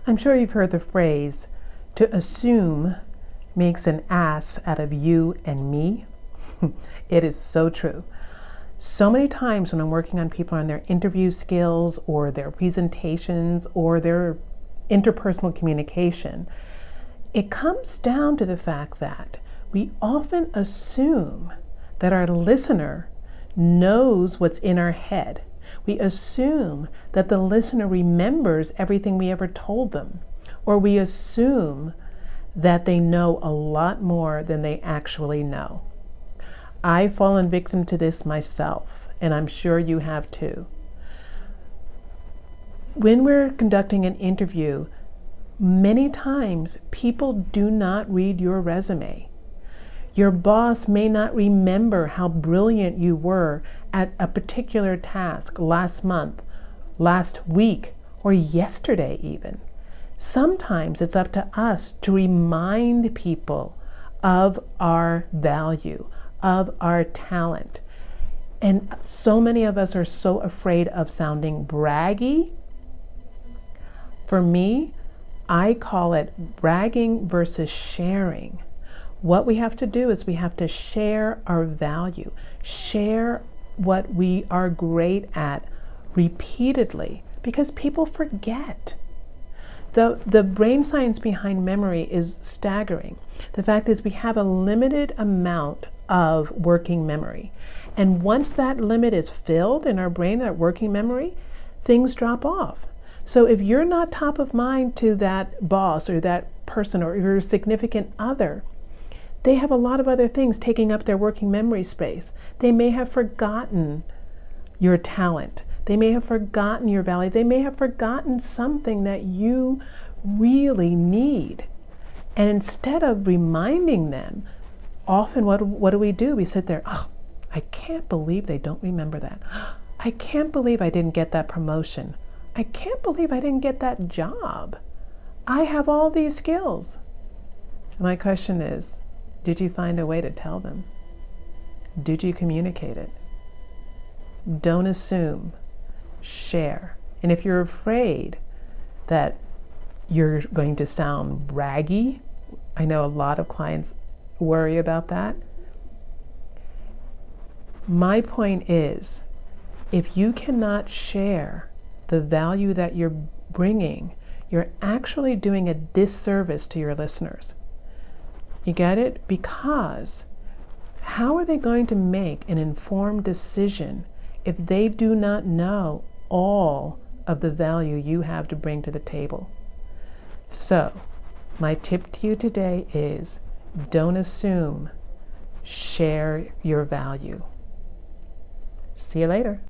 I'm sure you've heard the phrase, to assume makes an ass out of you and me. It is so true. So many times when I'm working on people on their interview skills or their presentations or their interpersonal communication, it comes down to the fact that we often assume that our listener knows what's in our head. We assume that the listener remembers everything we ever told them, or we assume that they know a lot more than they actually know. I've fallen victim to this myself, and I'm sure you have too. When we're conducting an interview, many times people do not read your resume. Your boss may not remember how brilliant you were at a particular task last month, last week, or yesterday even. Sometimes it's up to us to remind people of our value, of our talent. And so many of us are so afraid of sounding braggy. For me, I call it bragging versus sharing. What we have to do is we have to share our value, share what we are great at repeatedly, because people forget. The brain science behind memory is staggering. The fact is we have a limited amount of working memory. And once that limit is filled in our brain, that working memory, things drop off. So if you're not top of mind to that boss or that person or your significant other, they have a lot of other things taking up their working memory space. They may have forgotten your talent. They may have forgotten your value. They may have forgotten something that you really need. And instead of reminding them, often what do? We sit there, oh, I can't believe they don't remember that. I can't believe I didn't get that promotion. I can't believe I didn't get that job. I have all these skills. My question is, did you find a way to tell them? Did you communicate it? Don't assume. Share. And if you're afraid that you're going to sound braggy, I know a lot of clients worry about that. My point is, if you cannot share the value that you're bringing, you're actually doing a disservice to your listeners. You get it? Because how are they going to make an informed decision if they do not know all of the value you have to bring to the table? So, my tip to you today is don't assume, share your value. See you later.